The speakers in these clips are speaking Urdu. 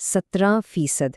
17%।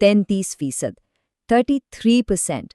33%, 33%।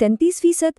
33%।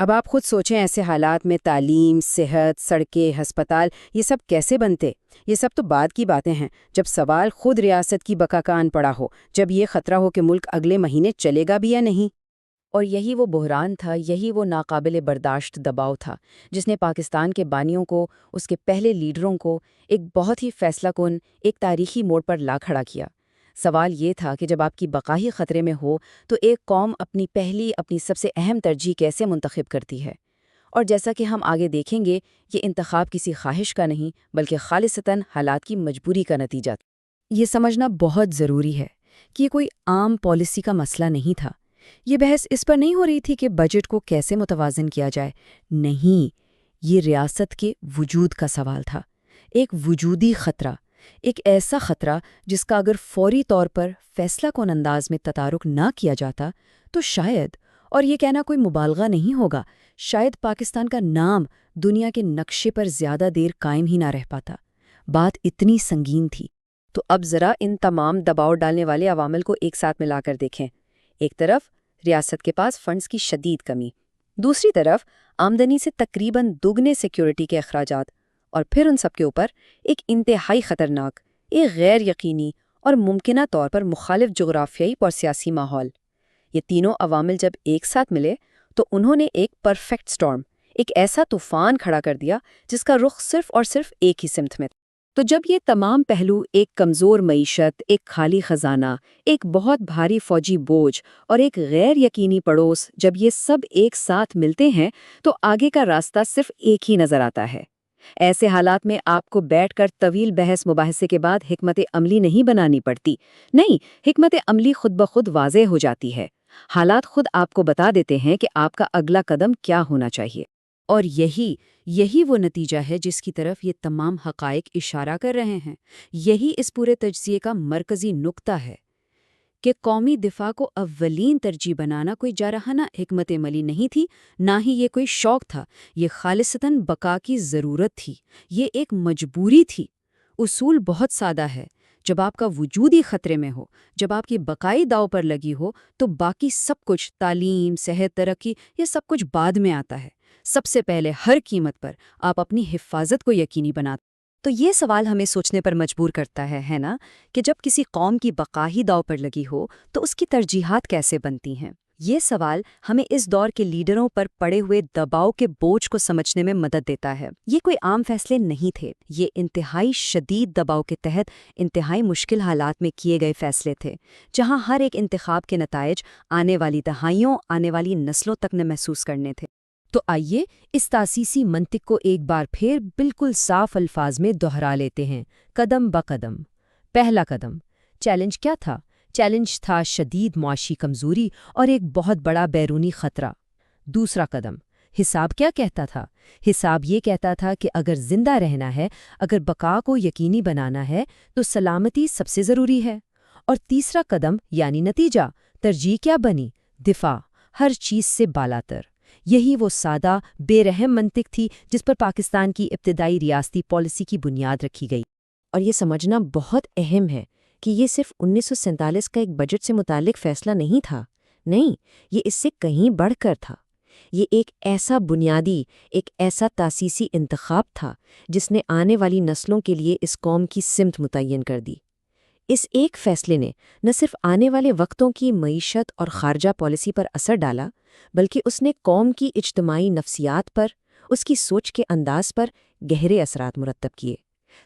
اب آپ خود سوچیں ایسے حالات میں تعلیم، صحت، سڑکیں، ہسپتال یہ سب کیسے بنتے؟ یہ سب تو بعد کی باتیں ہیں، جب سوال خود ریاست کی بقا کا آن پڑا ہو، جب یہ خطرہ ہو کہ ملک اگلے مہینے چلے گا بھی یا نہیں۔ اور یہی وہ بحران تھا، یہی وہ ناقابل برداشت دباؤ تھا جس نے پاکستان کے بانیوں کو، اس کے پہلے لیڈروں کو ایک بہت ہی فیصلہ کن، ایک تاریخی موڑ پر لا کھڑا کیا۔ سوال یہ تھا کہ جب آپ کی بقا ہی خطرے میں ہو تو ایک قوم اپنی سب سے اہم ترجیح کیسے منتخب کرتی ہے؟ اور جیسا کہ ہم آگے دیکھیں گے، یہ انتخاب کسی خواہش کا نہیں بلکہ خالصتاً حالات کی مجبوری کا نتیجہ تھا۔ یہ سمجھنا بہت ضروری ہے کہ یہ کوئی عام پالیسی کا مسئلہ نہیں تھا۔ یہ بحث اس پر نہیں ہو رہی تھی کہ بجٹ کو کیسے متوازن کیا جائے، نہیں، یہ ریاست کے وجود کا سوال تھا، ایک وجودی خطرہ، ایک ایسا خطرہ جس کا اگر فوری طور پر فیصلہ کن انداز میں تدارک نہ کیا جاتا تو شاید، اور یہ کہنا کوئی مبالغہ نہیں ہوگا، شاید پاکستان کا نام دنیا کے نقشے پر زیادہ دیر قائم ہی نہ رہ پاتا۔ بات اتنی سنگین تھی۔ تو اب ذرا ان تمام دباؤ ڈالنے والے عوامل کو ایک ساتھ ملا کر دیکھیں۔ ایک طرف ریاست کے پاس فنڈز کی شدید کمی، دوسری طرف آمدنی سے تقریباً دگنے سیکیورٹی کے اخراجات، اور پھر ان سب کے اوپر ایک انتہائی خطرناک، ایک غیر یقینی اور ممکنہ طور پر مخالف جغرافیائی اور سیاسی ماحول۔ یہ تینوں عوامل جب ایک ساتھ ملے تو انہوں نے ایک پرفیکٹ سٹارم، ایک ایسا طوفان کھڑا کر دیا جس کا رخ صرف اور صرف ایک ہی سمت میں تھا۔ تو جب یہ تمام پہلو، ایک کمزور معیشت، ایک خالی خزانہ، ایک بہت بھاری فوجی بوجھ اور ایک غیر یقینی پڑوس، جب یہ سب ایک ساتھ ملتے ہیں تو آگے کا راستہ صرف ایک ہی نظر آتا ہے۔ ایسے حالات میں آپ کو بیٹھ کر طویل بحث مباحثے کے بعد حکمت عملی نہیں بنانی پڑتی، نہیں، حکمت عملی خود بخود واضح ہو جاتی ہے۔ حالات خود آپ کو بتا دیتے ہیں کہ آپ کا اگلا قدم کیا ہونا چاہیے۔ اور یہی وہ نتیجہ ہے جس کی طرف یہ تمام حقائق اشارہ کر رہے ہیں۔ یہی اس پورے تجزیے کا مرکزی نقطہ ہے کہ قومی دفاع کو اولین ترجیح بنانا کوئی جارحانہ حکمت عملی نہیں تھی، نہ ہی یہ کوئی شوق تھا، یہ خالصتاً بقا کی ضرورت تھی، یہ ایک مجبوری تھی۔ اصول بہت سادہ ہے، جب آپ کا وجود ہی خطرے میں ہو، جب آپ کی بقائی داؤ پر لگی ہو تو باقی سب کچھ، تعلیم، صحت، ترقی، یہ سب کچھ بعد میں آتا ہے۔ سب سے پہلے ہر قیمت پر آپ اپنی حفاظت کو یقینی بناتے۔ تو یہ سوال ہمیں سوچنے پر مجبور کرتا ہے نا، کہ جب کسی قوم کی بقا ہی داؤ پر لگی ہو تو اس کی ترجیحات کیسے بنتی ہیں؟ یہ سوال ہمیں اس دور کے لیڈروں پر پڑے ہوئے دباؤ کے بوجھ کو سمجھنے میں مدد دیتا ہے۔ یہ کوئی عام فیصلے نہیں تھے، یہ انتہائی شدید دباؤ کے تحت انتہائی مشکل حالات میں کیے گئے فیصلے تھے، جہاں ہر ایک انتخاب کے نتائج آنے والی دہائیوں، آنے والی نسلوں تک نے محسوس کرنے تھے۔ تو آئیے اس تاسیسی منطق کو ایک بار پھر بالکل صاف الفاظ میں دہرا لیتے ہیں، قدم بقدم۔ پہلا قدم، چیلنج کیا تھا؟ چیلنج تھا شدید معاشی کمزوری اور ایک بہت بڑا بیرونی خطرہ۔ دوسرا قدم، حساب کیا کہتا تھا؟ حساب یہ کہتا تھا کہ اگر زندہ رہنا ہے، اگر بقا کو یقینی بنانا ہے تو سلامتی سب سے ضروری ہے۔ اور تیسرا قدم یعنی نتیجہ، ترجیح کیا بنی؟ دفاع، ہر چیز سے بالاتر۔ یہی وہ سادہ، بے رحم منطق تھی جس پر پاکستان کی ابتدائی ریاستی پالیسی کی بنیاد رکھی گئی۔ اور یہ سمجھنا بہت اہم ہے کہ یہ صرف 1947 کا ایک بجٹ سے متعلق فیصلہ نہیں تھا، نہیں، یہ اس سے کہیں بڑھ کر تھا۔ یہ ایک ایسا بنیادی، ایک ایسا تاسیسی انتخاب تھا جس نے آنے والی نسلوں کے لیے اس قوم کی سمت متعین کر دی۔ اس ایک فیصلے نے نہ صرف آنے والے وقتوں کی معیشت اور خارجہ پالیسی پر اثر ڈالا، بلکہ اس نے قوم کی اجتماعی نفسیات پر، اس کی سوچ کے انداز پر گہرے اثرات مرتب کیے۔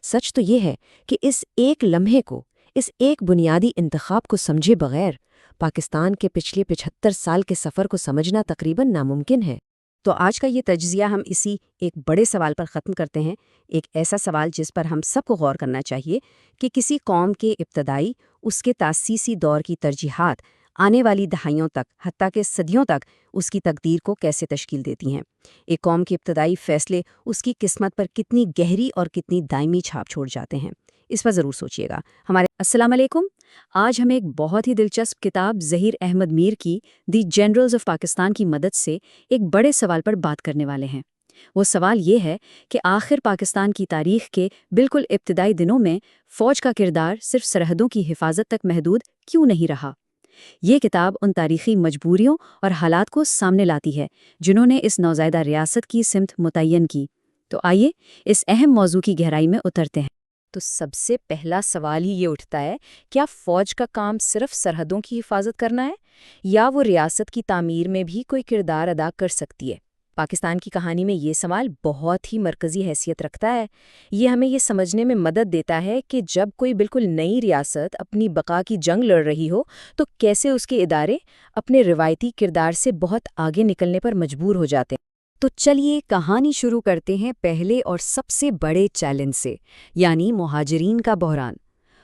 سچ تو یہ ہے کہ اس ایک لمحے کو، اس ایک بنیادی انتخاب کو سمجھے بغیر پاکستان کے پچھلے 75 سال کے سفر کو سمجھنا تقریباً ناممکن ہے۔ تو آج کا یہ تجزیہ ہم اسی ایک بڑے سوال پر ختم کرتے ہیں، ایک ایسا سوال جس پر ہم سب کو غور کرنا چاہیے کہ کسی قوم کے ابتدائی، اس کے تاسیسی دور کی ترجیحات آنے والی دہائیوں تک، حتیٰ کہ صدیوں تک اس کی تقدیر کو کیسے تشکیل دیتی ہیں۔ ایک قوم کے ابتدائی فیصلے اس کی قسمت پر کتنی گہری اور کتنی دائمی چھاپ چھوڑ جاتے ہیں، اس پر ضرور سوچیے گا۔ السلام علیکم۔ آج ہم ایک بہت ہی دلچسپ کتاب ظہیر احمد میر کی دی جنرلز آف پاکستان کی مدد سے ایک بڑے سوال پر بات کرنے والے ہیں۔ وہ سوال یہ ہے کہ آخر پاکستان کی تاریخ کے بالکل ابتدائی دنوں میں فوج کا کردار صرف سرحدوں کی حفاظت تک محدود کیوں نہیں رہا؟ یہ کتاب ان تاریخی مجبوریوں اور حالات کو سامنے لاتی ہے جنہوں نے اس نوزائیدہ ریاست کی سمت متعین کی۔ تو آئیے اس اہم موضوع کی گہرائی میں اترتے ہیں۔ تو سب سے پہلا سوال ہی یہ اٹھتا ہے، کیا فوج کا کام صرف سرحدوں کی حفاظت کرنا ہے یا وہ ریاست کی تعمیر میں بھی کوئی کردار ادا کر سکتی ہے؟ پاکستان کی کہانی میں یہ سوال بہت ہی مرکزی حیثیت رکھتا ہے۔ یہ ہمیں یہ سمجھنے میں مدد دیتا ہے کہ جب کوئی بالکل نئی ریاست اپنی بقا کی جنگ لڑ رہی ہو تو کیسے اس کے ادارے اپنے روایتی کردار سے بہت آگے نکلنے پر مجبور ہو جاتے ہیں۔ تو چلیے کہانی شروع کرتے ہیں پہلے اور سب سے بڑے چیلنج سے، یعنی مہاجرین کا بحران۔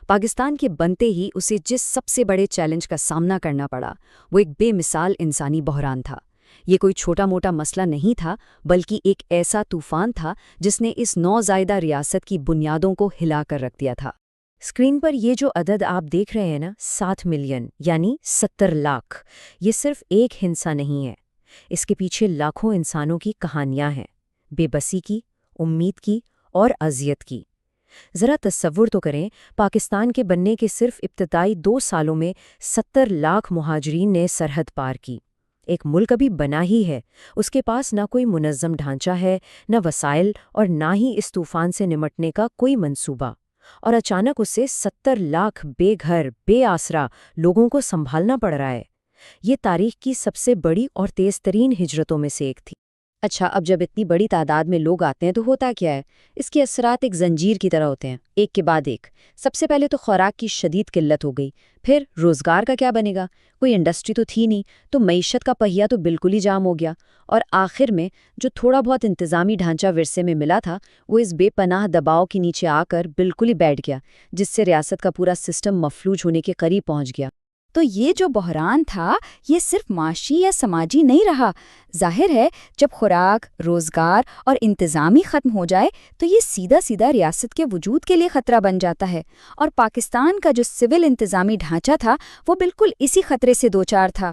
پاکستان کے بنتے ہی اسے جس سب سے بڑے چیلنج کا سامنا کرنا پڑا وہ ایک بے مثال انسانی بحران تھا۔ یہ کوئی چھوٹا موٹا مسئلہ نہیں تھا، بلکہ ایک ایسا طوفان تھا جس نے اس نوزائیدہ ریاست کی بنیادوں کو ہلا کر رکھ دیا تھا۔ اسکرین پر یہ جو عدد آپ دیکھ رہے ہیں نا، 7 ملین یعنی 70 لاکھ، یہ صرف ایک ہنسا نہیں ہے۔ اس کے پیچھے لاکھوں انسانوں کی کہانیاں ہیں، بے بسی کی، امید کی اور اذیت کی۔ ذرا تصور تو کریں، پاکستان کے بننے کے صرف ابتدائی 2 سالوں میں 70 لاکھ مہاجرین نے سرحد پار کی۔ ایک ملک ابھی بنا ہی ہے، اس کے پاس نہ کوئی منظم ڈھانچہ ہے، نہ وسائل اور نہ ہی اس طوفان سے نمٹنے کا کوئی منصوبہ، اور اچانک اسے 70 لاکھ بے گھر بے آسرا لوگوں کو سنبھالنا پڑ رہا ہے۔ یہ تاریخ کی سب سے بڑی اور تیز ترین ہجرتوں میں سے ایک تھی۔ اچھا، اب جب اتنی بڑی تعداد میں لوگ آتے ہیں تو ہوتا کیا ہے؟ اس کے اثرات ایک زنجیر کی طرح ہوتے ہیں، ایک کے بعد ایک۔ سب سے پہلے تو خوراک کی شدید قلت ہو گئی، پھر روزگار کا کیا بنے گا؟ کوئی انڈسٹری تو تھی نہیں، تو معیشت کا پہیہ تو بالکل ہی جام ہو گیا، اور آخر میں جو تھوڑا بہت انتظامی ڈھانچہ ورثے میں ملا تھا وہ اس بے پناہ دباؤ کے نیچے آ کر بالکل ہی بیٹھ گیا، جس سے ریاست کا پورا سسٹم مفلوج ہونے کے قریب پہنچ گیا۔ تو یہ جو بحران تھا یہ صرف معاشی یا سماجی نہیں رہا۔ ظاہر ہے جب خوراک، روزگار اور انتظامی ختم ہو جائے تو یہ سیدھا سیدھا ریاست کے وجود کے لیے خطرہ بن جاتا ہے، اور پاکستان کا جو سول انتظامی ڈھانچہ تھا وہ بالکل اسی خطرے سے دوچار تھا۔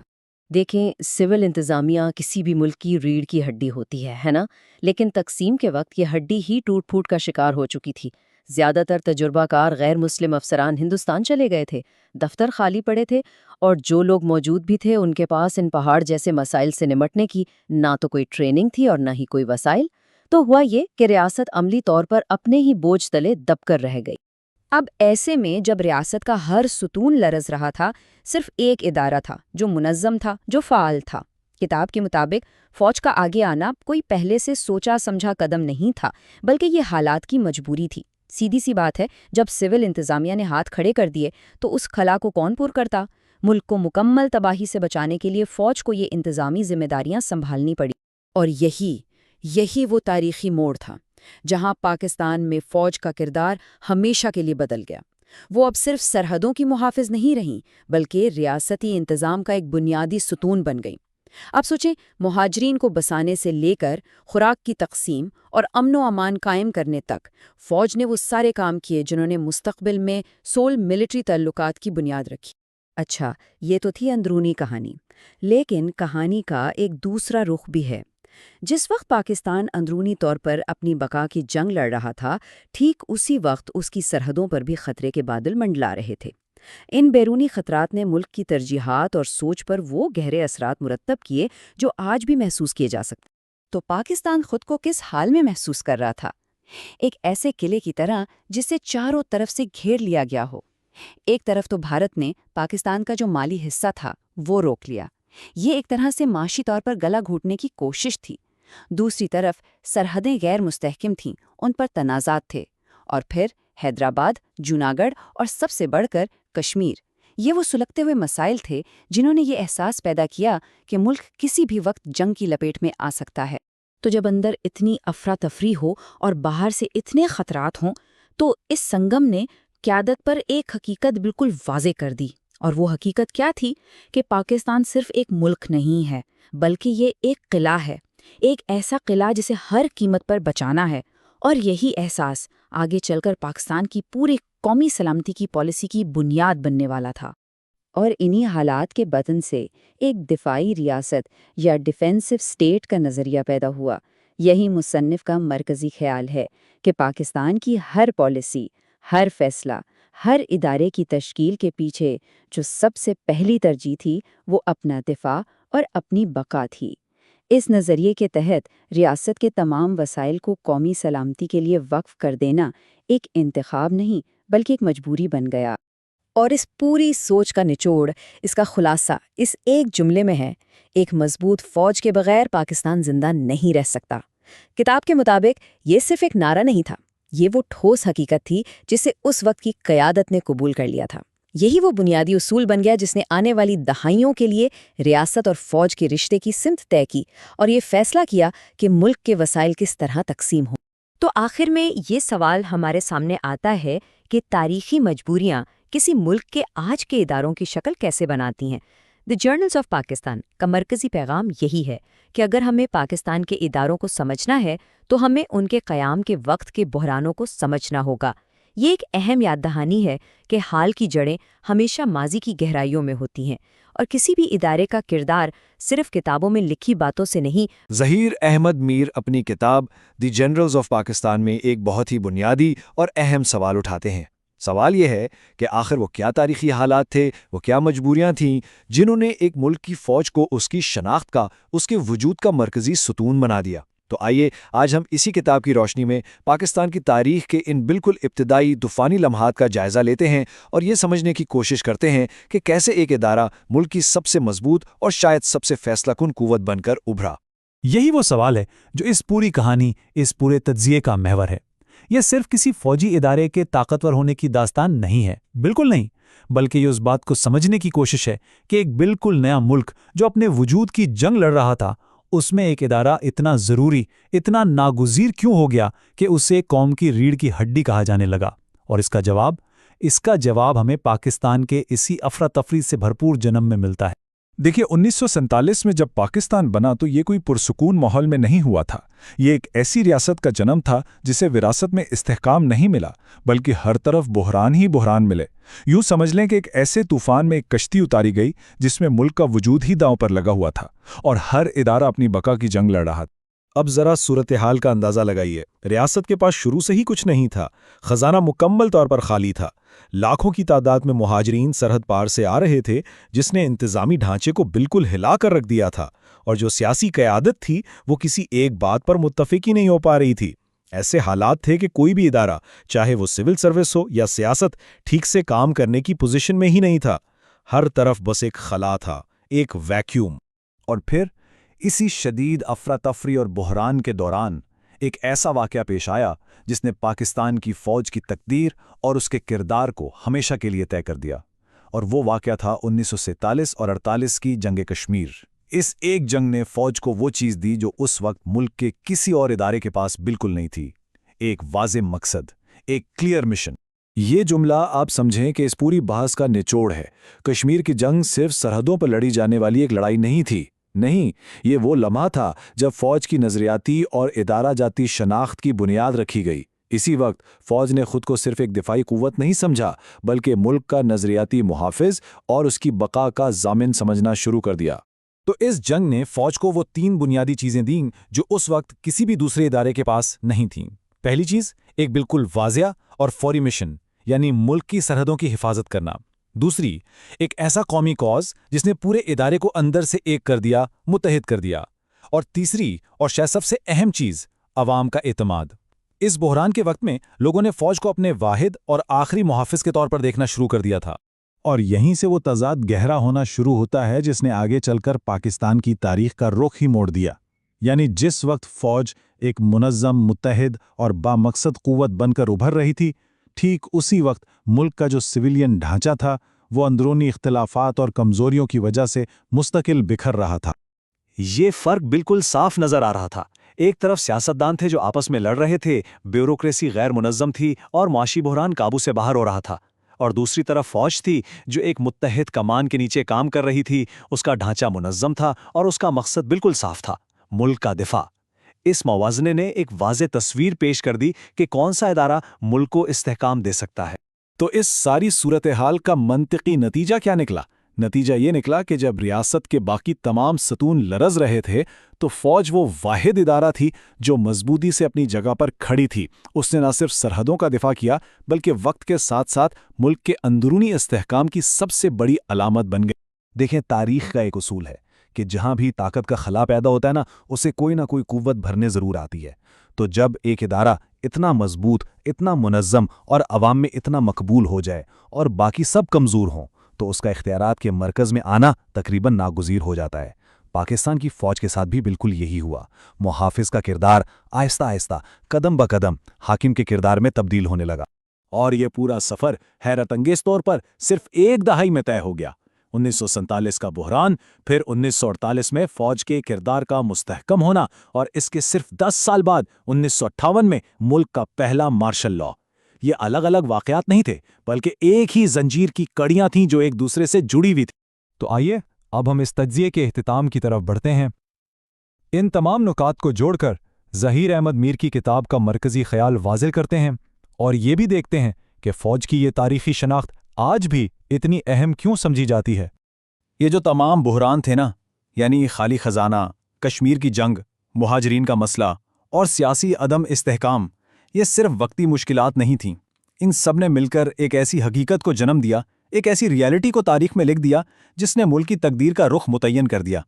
دیکھیں، سول انتظامیہ کسی بھی ملک کی ریڑھ کی ہڈی ہوتی ہے نا؟ لیکن تقسیم کے وقت یہ ہڈی ہی ٹوٹ پھوٹ کا شکار ہو چکی تھی۔ زیادہ تر تجربہ کار غیر مسلم افسران ہندوستان چلے گئے تھے، دفتر خالی پڑے تھے، اور جو لوگ موجود بھی تھے ان کے پاس ان پہاڑ جیسے مسائل سے نمٹنے کی نہ تو کوئی ٹریننگ تھی اور نہ ہی کوئی وسائل۔ تو ہوا یہ کہ ریاست عملی طور پر اپنے ہی بوجھ تلے دب کر رہ گئی۔ اب ایسے میں جب ریاست کا ہر ستون لرز رہا تھا، صرف ایک ادارہ تھا جو منظم تھا، جو فعال تھا۔ کتاب کے مطابق فوج کا آگے آنا کوئی پہلے سے سوچا سمجھا قدم نہیں تھا، بلکہ یہ حالات کی مجبوری تھی۔ سیدھی سی بات ہے، جب سول انتظامیہ نے ہاتھ کھڑے کر دیے تو اس خلا کو کون پور کرتا؟ ملک کو مکمل تباہی سے بچانے کے لیے فوج کو یہ انتظامی ذمہ داریاں سنبھالنی پڑی۔ اور یہی وہ تاریخی موڑ تھا جہاں پاکستان میں فوج کا کردار ہمیشہ کے لیے بدل گیا۔ وہ اب صرف سرحدوں کی محافظ نہیں رہیں، بلکہ ریاستی انتظام کا ایک بنیادی ستون بن گئیں۔ اب سوچیں، مہاجرین کو بسانے سے لے کر خوراک کی تقسیم اور امن و امان قائم کرنے تک فوج نے وہ سارے کام کیے جنہوں نے مستقبل میں سول ملٹری تعلقات کی بنیاد رکھی۔ اچھا، یہ تو تھی اندرونی کہانی، لیکن کہانی کا ایک دوسرا رخ بھی ہے۔ جس وقت پاکستان اندرونی طور پر اپنی بقا کی جنگ لڑ رہا تھا، ٹھیک اسی وقت اس کی سرحدوں پر بھی خطرے کے بادل منڈلا رہے تھے۔ ان بیرونی خطرات نے ملک کی ترجیحات اور سوچ پر وہ گہرے اثرات مرتب کیے جو آج بھی محسوس کیے جا سکتے۔ تو پاکستان خود کو کس حال میں محسوس کر رہا تھا؟ ایک ایسے قلعے کی طرح جسے چاروں طرف سے گھیر لیا گیا ہو۔ ایک طرف تو بھارت نے پاکستان کا جو مالی حصہ تھا وہ روک لیا، یہ ایک طرح سے معاشی طور پر گلا گھونٹنے کی کوشش تھی۔ دوسری طرف سرحدیں غیر مستحکم تھیں، ان پر تنازعات تھے، اور پھر حیدرآباد، جوناگڑھ اور سب سے بڑھ کر کشمیر، یہ وہ سلگتے ہوئے مسائل تھے جنہوں نے یہ احساس پیدا کیا کہ ملک کسی بھی وقت جنگ کی لپیٹ میں آ سکتا ہے۔ تو جب اندر اتنی افراتفری ہو اور باہر سے اتنے خطرات ہوں تو اس سنگم نے قیادت پر ایک حقیقت بالکل واضح کر دی، اور وہ حقیقت کیا تھی کہ پاکستان صرف ایک ملک نہیں ہے، بلکہ یہ ایک قلعہ ہے، ایک ایسا قلعہ جسے ہر قیمت پر بچانا ہے، اور یہی احساس آگے چل کر پاکستان کی پوری قومی سلامتی کی پالیسی کی بنیاد بننے والا تھا۔ اور انہی حالات کے بدن سے ایک دفاعی ریاست یا ڈیفینسو اسٹیٹ کا نظریہ پیدا ہوا۔ یہی مصنف کا مرکزی خیال ہے کہ پاکستان کی ہر پالیسی، ہر فیصلہ، ہر ادارے کی تشکیل کے پیچھے جو سب سے پہلی ترجیح تھی وہ اپنا دفاع اور اپنی بقا تھی۔ اس نظریے کے تحت ریاست کے تمام وسائل کو قومی سلامتی کے لیے وقف کر دینا ایک انتخاب نہیں بلکہ ایک مجبوری بن گیا۔ اور اس پوری سوچ کا نچوڑ، اس کا خلاصہ اس ایک جملے میں ہے: ایک مضبوط فوج کے بغیر پاکستان زندہ نہیں رہ سکتا۔ کتاب کے مطابق یہ صرف ایک نعرہ نہیں تھا، یہ وہ ٹھوس حقیقت تھی جسے اس وقت کی قیادت نے قبول کر لیا تھا۔ یہی وہ بنیادی اصول بن گیا جس نے آنے والی دہائیوں کے لیے ریاست اور فوج کے رشتے کی سمت طے کی اور یہ فیصلہ کیا کہ ملک کے وسائل کس طرح تقسیم ہوں۔ تو آخر میں یہ سوال ہمارے سامنے آتا ہے کہ تاریخی مجبوریاں کسی ملک کے آج کے اداروں کی شکل کیسے بناتی ہیں۔ دی جرنلز آف پاکستان کا مرکزی پیغام یہی ہے کہ اگر ہمیں پاکستان کے اداروں کو سمجھنا ہے تو ہمیں ان کے قیام کے وقت کے بحرانوں کو سمجھنا ہوگا۔ یہ ایک اہم یاد دہانی ہے کہ حال کی جڑیں ہمیشہ ماضی کی گہرائیوں میں ہوتی ہیں اور کسی بھی ادارے کا کردار صرف کتابوں میں لکھی باتوں سے نہیں۔ ظہیر احمد میر اپنی کتاب دی جنرلز آف پاکستان میں ایک بہت ہی بنیادی اور اہم سوال اٹھاتے ہیں۔ سوال یہ ہے کہ آخر وہ کیا تاریخی حالات تھے، وہ کیا مجبوریاں تھیں جنہوں نے ایک ملک کی فوج کو اس کی شناخت کا، اس کے وجود کا مرکزی ستون بنا دیا۔ تو آئیے آج ہم اسی کتاب کی روشنی میں پاکستان کی تاریخ کے ان بالکل ابتدائی طوفانی لمحات کا جائزہ لیتے ہیں اور یہ سمجھنے کی کوشش کرتے ہیں کہ کیسے ایک ادارہ ملک کی سب سے مضبوط اور شاید سب سے فیصلہ کن قوت بن کر ابھرا۔ یہی وہ سوال ہے جو اس پوری کہانی، اس پورے تجزیے کا محور ہے۔ یہ صرف کسی فوجی ادارے کے طاقتور ہونے کی داستان نہیں ہے، بالکل نہیں، بلکہ یہ اس بات کو سمجھنے کی کوشش ہے کہ ایک بالکل نیا ملک جو اپنے وجود کی جنگ لڑ رہا تھا، اس میں ایک ادارہ اتنا ضروری، اتنا ناگزیر کیوں ہو گیا کہ اسے قوم کی ریڑھ کی ہڈی کہا جانے لگا۔ اور اس کا جواب ہمیں پاکستان کے اسی افراتفری سے بھرپور جنم میں ملتا ہے۔ دیکھیے 1947 میں جب پاکستان بنا تو یہ کوئی پرسکون ماحول میں نہیں ہوا تھا۔ یہ ایک ایسی ریاست کا جنم تھا جسے وراثت میں استحکام نہیں ملا، بلکہ ہر طرف بحران ہی بحران ملے۔ یوں سمجھ لیں کہ ایک ایسے طوفان میں ایک کشتی اتاری گئی جس میں ملک کا وجود ہی داؤں پر لگا ہوا تھا اور ہر ادارہ اپنی بقا کی جنگ لڑ رہا تھا۔ اب ذرا صورتحال کا اندازہ لگائیے۔ ریاست کے پاس شروع سے ہی کچھ نہیں تھا، خزانہ مکمل طور پر خالی تھا، لاکھوں کی تعداد میں مہاجرین سرحد پار سے آ رہے تھے جس نے انتظامی ڈھانچے کو بالکل ہلا کر رکھ دیا تھا، اور جو سیاسی قیادت تھی وہ کسی ایک بات پر متفق ہی نہیں ہو پا رہی تھی۔ ایسے حالات تھے کہ کوئی بھی ادارہ، چاہے وہ سول سروس ہو یا سیاست، ٹھیک سے کام کرنے کی پوزیشن میں ہی نہیں تھا۔ ہر طرف بس ایک خلا تھا، ایک ویکیوم۔ اور پھر اسی شدید افراتفری اور بحران کے دوران ایک ایسا واقعہ پیش آیا جس نے پاکستان کی فوج کی تقدیر اور اس کے کردار کو ہمیشہ کے لیے طے کر دیا، اور وہ واقعہ تھا 1947 اور 48 کی جنگ کشمیر۔ اس ایک جنگ نے فوج کو وہ چیز دی جو اس وقت ملک کے کسی اور ادارے کے پاس بالکل نہیں تھی، ایک واضح مقصد، ایک کلیئر مشن۔ یہ جملہ آپ سمجھیں کہ اس پوری بحث کا نچوڑ ہے۔ کشمیر کی جنگ صرف سرحدوں پر لڑی جانے والی ایک لڑائی نہیں تھی، نہیں، یہ وہ لمحہ تھا جب فوج کی نظریاتی اور ادارہ جاتی شناخت کی بنیاد رکھی گئی۔ اسی وقت فوج نے خود کو صرف ایک دفاعی قوت نہیں سمجھا، بلکہ ملک کا نظریاتی محافظ اور اس کی بقا کا ضامن سمجھنا شروع کر دیا۔ تو اس جنگ نے فوج کو وہ 3 بنیادی چیزیں دیں جو اس وقت کسی بھی دوسرے ادارے کے پاس نہیں تھیں۔ پہلی چیز، ایک بالکل واضح اور فوری مشن، یعنی ملک کی سرحدوں کی حفاظت کرنا۔ دوسری، ایک ایسا قومی کاز جس نے پورے ادارے کو اندر سے ایک کر دیا، متحد کر دیا۔ اور تیسری اور شاید سب سے اہم چیز، عوام کا اعتماد۔ اس بحران کے وقت میں لوگوں نے فوج کو اپنے واحد اور آخری محافظ کے طور پر دیکھنا شروع کر دیا تھا۔ اور یہیں سے وہ تضاد گہرا ہونا شروع ہوتا ہے جس نے آگے چل کر پاکستان کی تاریخ کا رخ ہی موڑ دیا۔ یعنی جس وقت فوج ایک منظم، متحد اور بامقصد قوت بن کر ابھر رہی تھی، ٹھیک اسی وقت ملک کا جو سویلین ڈھانچہ تھا وہ اندرونی اختلافات اور کمزوریوں کی وجہ سے مستقل بکھر رہا تھا۔ یہ فرق بالکل صاف نظر آ رہا تھا۔ ایک طرف سیاستدان تھے جو آپس میں لڑ رہے تھے، بیوروکریسی غیر منظم تھی اور معاشی بحران قابو سے باہر ہو رہا تھا، اور دوسری طرف فوج تھی جو ایک متحد کمان کے نیچے کام کر رہی تھی، اس کا ڈھانچہ منظم تھا اور اس کا مقصد بالکل صاف تھا، ملک کا دفاع۔ اس موازنے نے ایک واضح تصویر پیش کر دی کہ کون سا ادارہ ملک کو استحکام دے سکتا ہے۔ تو اس ساری صورتحال کا منطقی نتیجہ کیا نکلا؟ نتیجہ یہ نکلا کہ جب ریاست کے باقی تمام ستون لرز رہے تھے تو فوج وہ واحد ادارہ تھی جو مضبوطی سے اپنی جگہ پر کھڑی تھی۔ اس نے نہ صرف سرحدوں کا دفاع کیا بلکہ وقت کے ساتھ ساتھ ملک کے اندرونی استحکام کی سب سے بڑی علامت بن گئی۔ دیکھیں، تاریخ کا ایک اصول ہے کہ جہاں بھی طاقت کا خلا پیدا ہوتا ہے نا، اسے کوئی نہ کوئی قوت بھرنے ضرور آتی ہے۔ تو جب ایک ادارہ اتنا مضبوط، اتنا منظم اور عوام میں اتنا مقبول ہو جائے اور باقی سب کمزور ہوں تو اس کا اختیارات کے مرکز میں آنا تقریباً ناگزیر ہو جاتا ہے۔ پاکستان کی فوج کے ساتھ بھی بالکل یہی ہوا۔ محافظ کا کردار آہستہ آہستہ، قدم بقدم حاکم کے کردار میں تبدیل ہونے لگا، اور یہ پورا سفر حیرت انگیز طور پر صرف ایک دہائی میں طے ہو گیا۔ 1947 کا بحران، پھر 1948 میں فوج کے کردار کا مستحکم ہونا، اور اس کے صرف 10 سال بعد 1958 میں ملک کا پہلا مارشل لاء۔ یہ الگ الگ واقعات نہیں تھے بلکہ ایک ہی زنجیر کی کڑیاں تھیں جو ایک دوسرے سے جڑی ہوئی تھیں۔ تو آئیے اب ہم اس تجزیے کے اختتام کی طرف بڑھتے ہیں۔ ان تمام نکات کو جوڑ کر ظہیر احمد میر کی کتاب کا مرکزی خیال واضح کرتے ہیں، اور یہ بھی دیکھتے ہیں کہ فوج کی یہ تاریخی شناخت آج بھی اتنی اہم کیوں سمجھی جاتی ہے۔ یہ جو تمام بحران تھے نا، یعنی خالی خزانہ، کشمیر کی جنگ، مہاجرین کا مسئلہ اور سیاسی عدم استحکام، یہ صرف وقتی مشکلات نہیں تھیں۔ ان سب نے مل کر ایک ایسی حقیقت کو جنم دیا، ایک ایسی ریالٹی کو تاریخ میں لکھ دیا جس نے ملک کی تقدیر کا رخ متعین کر دیا۔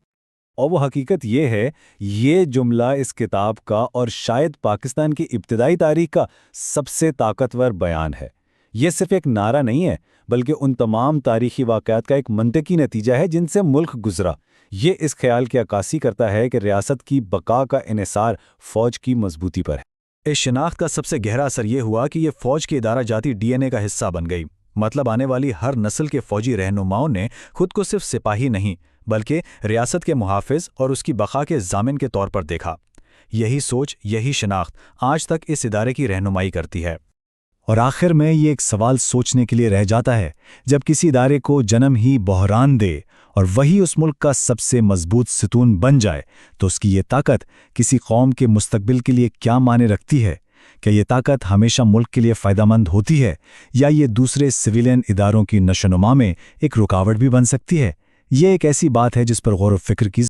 اور وہ حقیقت یہ ہے، یہ جملہ اس کتاب کا اور شاید پاکستان کی ابتدائی تاریخ کا سب سے طاقتور بیان ہے۔ یہ صرف ایک نعرہ نہیں ہے بلکہ ان تمام تاریخی واقعات کا ایک منطقی نتیجہ ہے جن سے ملک گزرا۔ یہ اس خیال کی عکاسی کرتا ہے کہ ریاست کی بقا کا انحصار فوج کی مضبوطی پر ہے۔ اس شناخت کا سب سے گہرا اثر یہ ہوا کہ یہ فوج کے ادارہ جاتی ڈی این اے کا حصہ بن گئی۔ مطلب آنے والی ہر نسل کے فوجی رہنماؤں نے خود کو صرف سپاہی نہیں بلکہ ریاست کے محافظ اور اس کی بقا کے ضامن کے طور پر دیکھا۔ یہی سوچ، یہی شناخت آج تک اس ادارے کی رہنمائی کرتی ہے۔ اور آخر میں یہ ایک سوال سوچنے کے لیے رہ جاتا ہے، جب کسی ادارے کو جنم ہی بحران دے اور وہی اس ملک کا سب سے مضبوط ستون بن جائے تو اس کی یہ طاقت کسی قوم کے مستقبل کے لیے کیا معنی رکھتی ہے؟ کیا یہ طاقت ہمیشہ ملک کے لیے فائدہ مند ہوتی ہے یا یہ دوسرے سویلین اداروں کی نشو و نما میں ایک رکاوٹ بھی بن سکتی ہے؟ یہ ایک ایسی بات ہے جس پر غور و فکر کی